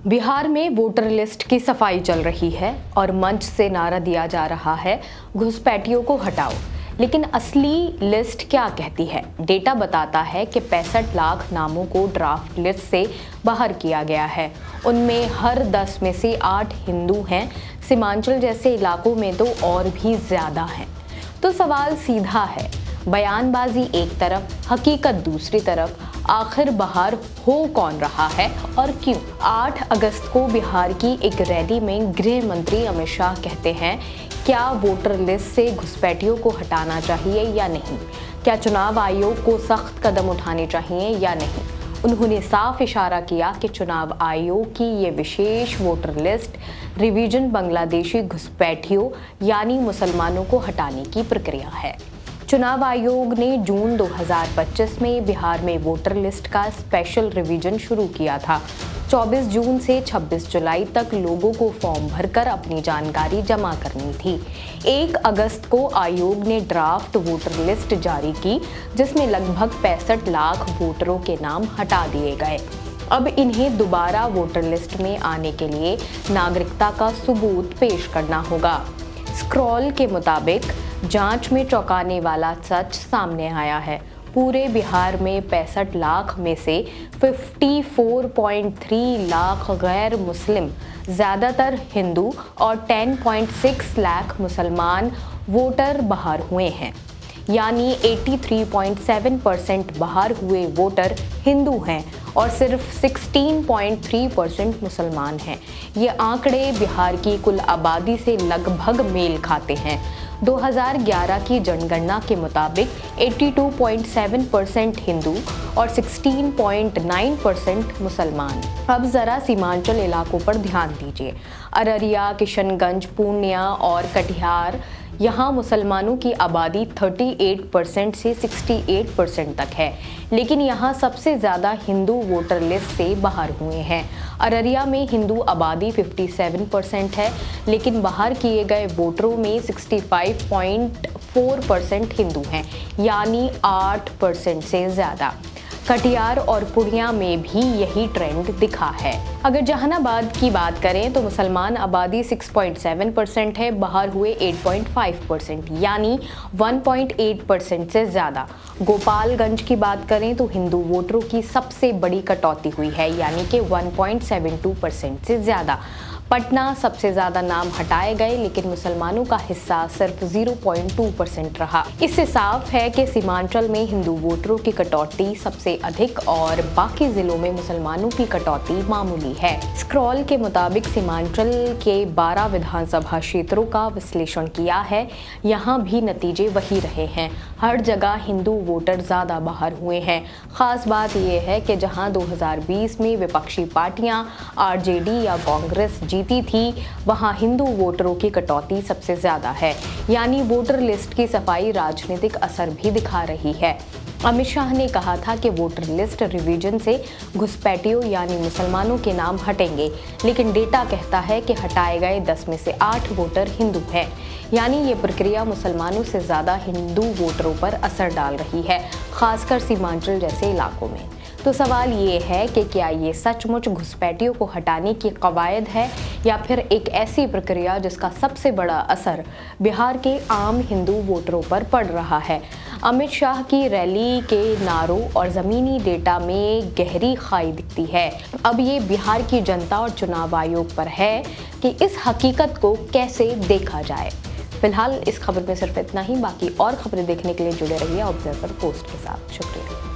बिहार में voter list की सफाई चल रही है और मंच से नारा दिया जा रहा है, घुसपैठियों को हटाओ। लेकिन असली लिस्ट क्या कहती है? डेटा बताता है कि 65 लाख नामों को ड्राफ्ट लिस्ट से बाहर किया गया है। उनमें हर 10 में से 8 हिंदू हैं। सीमांचल जैसे इलाकों में तो और भी ज्यादा हैं। तो सवाल सीधा है, बयानबाजी एक तरफ, हकीकत दूसरी तरफ, आखिर बाहर हो कौन रहा है और क्यों? 8 अगस्त को बिहार की एक रैली में गृह मंत्री अमित शाह कहते हैं, क्या वोटर लिस्ट से घुसपैठियों को हटाना चाहिए या नहीं? क्या चुनाव आयोग को सख्त कदम उठाने चाहिए या नहीं? उन्होंने साफ इशारा किया कि चुनाव आयोग की ये विशेष वोटर लिस्ट रिवीजन बांग्लादेशी घुसपैठियों यानी मुसलमानों को हटाने की प्रक्रिया है। चुनाव आयोग ने जून 2025 में बिहार में वोटर लिस्ट का स्पेशल रिवीजन शुरू किया था। 24 जून से 26 जुलाई तक लोगों को फॉर्म भरकर अपनी जानकारी जमा करनी थी। 1 अगस्त को आयोग ने ड्राफ्ट वोटर लिस्ट जारी की, जिसमें लगभग 65 लाख वोटरों के नाम हटा दिए गए। अब इन्हें दोबारा वोटर लिस्ट में आने के लिए नागरिकता का सबूत पेश करना होगा। स्क्रॉल के मुताबिक जांच में चौंकाने वाला सच सामने आया है। पूरे बिहार में 65 लाख में से 54.3 लाख गैर मुस्लिम, ज़्यादातर हिंदू और 10.6 लाख मुसलमान वोटर बाहर हुए हैं। यानी 83.7% बाहर हुए वोटर हिंदू हैं और सिर्फ 16.3% मुसलमान हैं। ये आंकड़े बिहार की कुल आबादी से लगभग मेल खाते हैं। 2011 की जनगणना के मुताबिक 82.7% हिंदू और 16.9% मुसलमान। अब जरा सीमांचल इलाकों पर ध्यान दीजिए। अररिया, किशनगंज, पूर्णिया और कटिहार, यहाँ मुसलमानों की आबादी 38% से 68% तक है, लेकिन यहाँ सबसे ज़्यादा हिंदू वोटर लिस्ट से बाहर हुए हैं। अररिया में हिंदू आबादी 57% है, लेकिन बाहर किए गए वोटरों में 65.4% हिंदू हैं, यानी 8% से ज़्यादा। कटिहार और पूर्णिया में भी यही ट्रेंड दिखा है। अगर जहानाबाद की बात करें तो मुसलमान आबादी 6.7% है, बाहर हुए 8.5%, यानी 1.8% से ज़्यादा। गोपालगंज की बात करें तो हिंदू वोटरों की सबसे बड़ी कटौती हुई है, यानी कि 1.72% से ज़्यादा। पटना सबसे ज़्यादा नाम हटाए गए, लेकिन मुसलमानों का हिस्सा सिर्फ 0.2% रहा। इससे साफ है कि सीमांचल में हिंदू वोटरों की कटौती सबसे अधिक और बाकी जिलों में मुसलमानों की कटौती मामूली है। स्क्रॉल के मुताबिक सीमांचल के 12 विधानसभा क्षेत्रों का विश्लेषण किया है। यहाँ भी नतीजे वही रहे हैं। हर जगह हिंदू वोटर ज़्यादा बाहर हुए हैं। खास बात यह है कि जहाँ 2020 में विपक्षी पार्टियां आरजेडी या कांग्रेस जीती थी, वहां हिंदू वोटरों की कटौती सबसे ज्यादा है। यानी वोटर लिस्ट की सफाई राजनीतिक असर भी दिखा रही है। अमित शाह ने कहा था कि वोटर लिस्ट रिवीजन से घुसपैठियों यानी मुसलमानों के नाम हटेंगे, लेकिन डेटा कहता है कि हटाए गए 10 में से 8 वोटर हिंदू हैं। यानी ये प्रक्रिया मुसलमानों से ज़्यादा हिंदू वोटरों पर असर डाल रही है, खासकर सीमांचल जैसे इलाकों में। तो सवाल ये है कि क्या ये सचमुच घुसपैठियों को हटाने की कवायद है या फिर एक ऐसी प्रक्रिया जिसका सबसे बड़ा असर बिहार के आम हिंदू वोटरों पर पड़ रहा है? अमित शाह की रैली के नारों और ज़मीनी डेटा में गहरी खाई दिखती है। अब ये बिहार की जनता और चुनाव आयोग पर है कि इस हकीकत को कैसे देखा जाए। फिलहाल इस खबर में सिर्फ इतना ही। बाकी और खबरें देखने के लिए जुड़े रहिए ऑब्जर्वर पोस्ट के साथ। शुक्रिया।